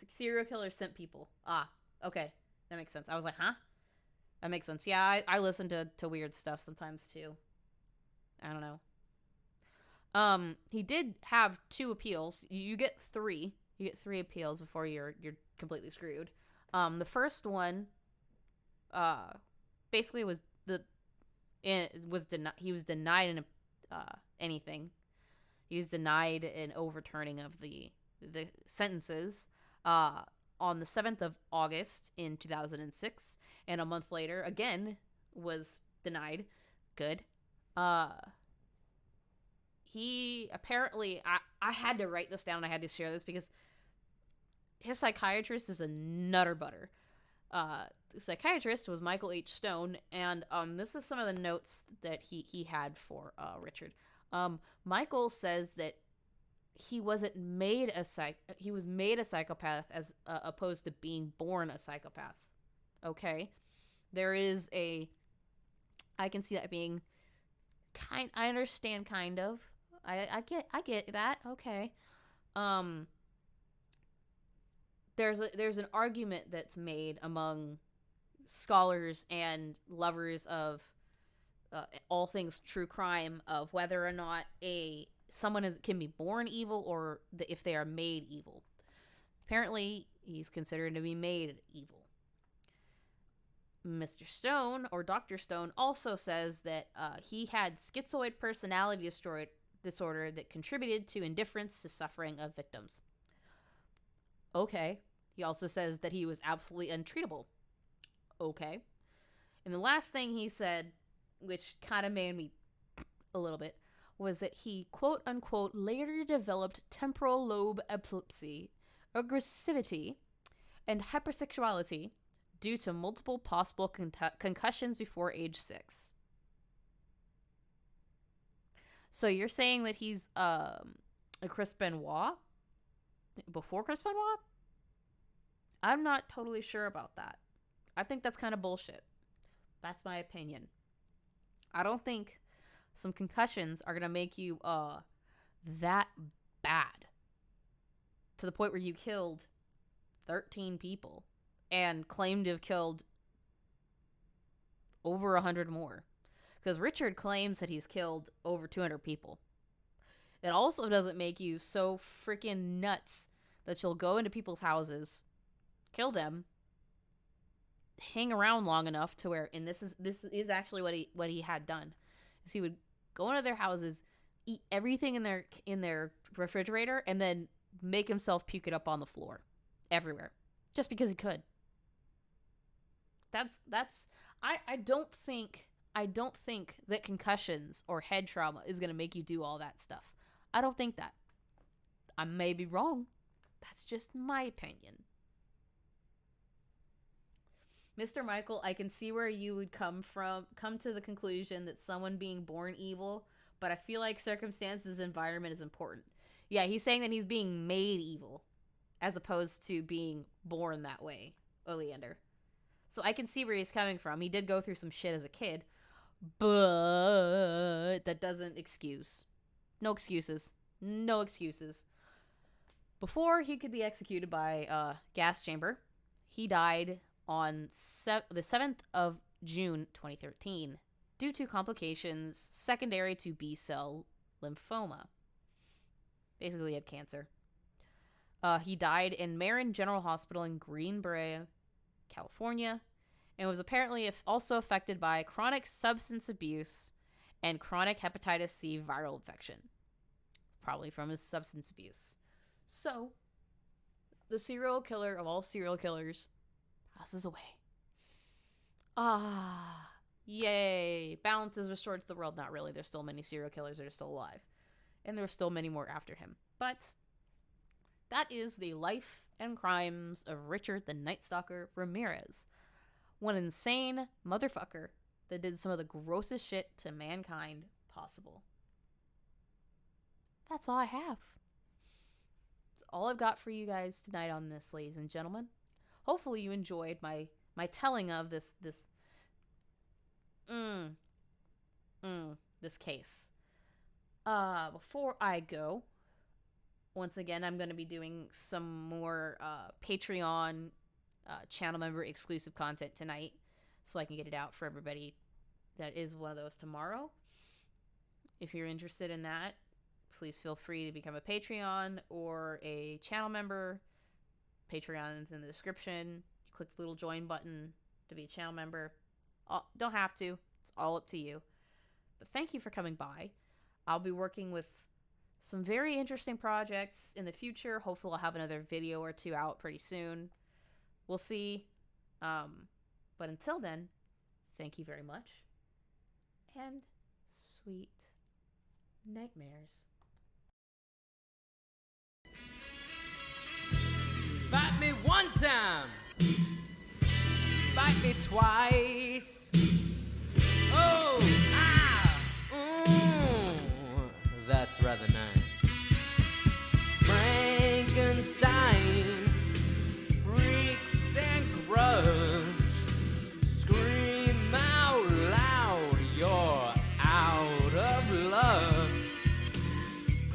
[SPEAKER 1] Serial killers sent people. Ah, okay. That makes sense. I was like, huh? That makes sense. Yeah, I listen to weird stuff sometimes, too. I don't know. He did have 2 appeals. You get 3. You get 3 appeals before you're completely screwed. The first one basically was he was denied anything. He was denied an overturning of the sentences on the 7th of August in 2006, and a month later again was denied. Good. He apparently, I had to write this down. I had to share this because his psychiatrist is a nutter butter. The psychiatrist was Michael H. Stone, and this is some of the notes that he had for Richard. Michael says that he wasn't made he was made a psychopath as opposed to being born a psychopath. Okay, there is I can see that being I understand kind of. I get that. Okay. There's an argument that's made among scholars and lovers of all things true crime of whether or not someone can be born evil or if they are made evil. Apparently, he's considered to be made evil. Mr. Stone, or Dr. Stone, also says that he had schizoid personality disorder that contributed to indifference to suffering of victims. Okay. He also says that he was absolutely untreatable. Okay. And the last thing he said, which kind of made me a little bit, was that he, quote unquote, later developed temporal lobe epilepsy, aggressivity, and hypersexuality due to multiple possible concussions before age 6. So you're saying that he's a Chris Benoit? Before Chris Benoit? I'm not totally sure about that. I think that's kind of bullshit. That's my opinion. I don't think some concussions are going to make you that bad to the point where you killed 13 people and claimed to have killed over 100 more. Because Richard claims that he's killed over 200 people. It also doesn't make you so freaking nuts that you'll go into people's houses, kill them, hang around long enough to where, and this is actually what he had done, is he would go into their houses, eat everything in their refrigerator, and then make himself puke it up on the floor, everywhere, just because he could. I don't think that concussions or head trauma is gonna make you do all that stuff. I don't think that. I may be wrong. That's just my opinion. Mr. Michael, I can see where you would come to the conclusion that someone being born evil, but I feel like circumstances, environment is important. Yeah, he's saying that he's being made evil as opposed to being born that way, Oleander. So I can see where he's coming from. He did go through some shit as a kid, but that doesn't excuse. No excuses. No excuses. Before he could be executed by gas chamber, he died on the 7th of June 2013 due to complications secondary to B-cell lymphoma. Basically, he had cancer. He died in Marin General Hospital in Greenbrier, California, and was apparently also affected by chronic substance abuse and chronic hepatitis C viral infection. Probably from his substance abuse. So, the serial killer of all serial killers passes away. Yay. Balance is restored to the world. Not really. There's still many serial killers that are still alive. And there are still many more after him. But that is the life and crimes of Richard the Night Stalker Ramirez. One insane motherfucker that did some of the grossest shit to mankind possible. That's all I have. That's all I've got for you guys tonight on this, ladies and gentlemen. Hopefully you enjoyed my telling of this case. Before I go, once again, I'm going to be doing some more Patreon channel member exclusive content tonight, so I can get it out for everybody. That is one of those tomorrow. If you're interested in that, please feel free to become a Patreon or a channel member. Patreon's in the description. You click the little join button to be a channel member. Don't have to. It's all up to you. But thank you for coming by. I'll be working with some very interesting projects in the future. Hopefully I'll have another video or two out pretty soon. We'll see. But until then, thank you very much. And sweet nightmares.
[SPEAKER 2] Bite me one time, bite me twice. Oh, ah, that's rather nice. Frankenstein, freaks and grudge, scream out loud, you're out of luck.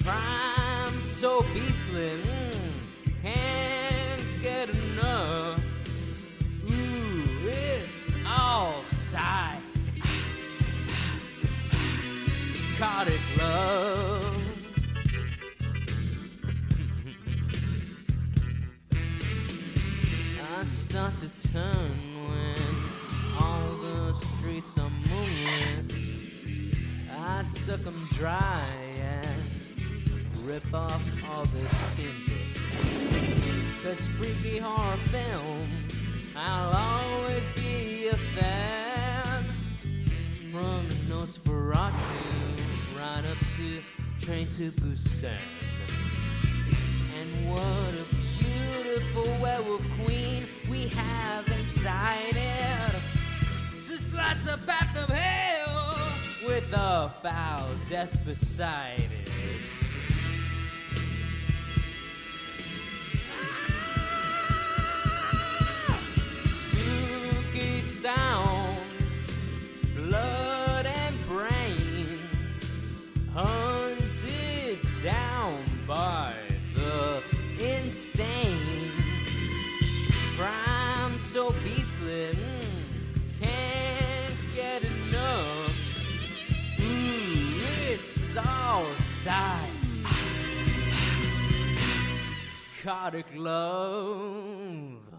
[SPEAKER 2] Crime so beastly, can't get enough. Ooh, it's all side. Psychotic love. I start to turn when all the streets are moonlit. I suck 'em dry and rip off all the skin bits. 'Cause freaky horror films, I'll always be a fan. From Nosferatu right up to Train to Busan. And what a beautiful werewolf queen we have inside it. To slice a path of hell with a foul death beside it. Spooky sounds, blood and brains, hunted down by the insane. Crime so beastly, can't get enough. Ooh, it's all psychotic love.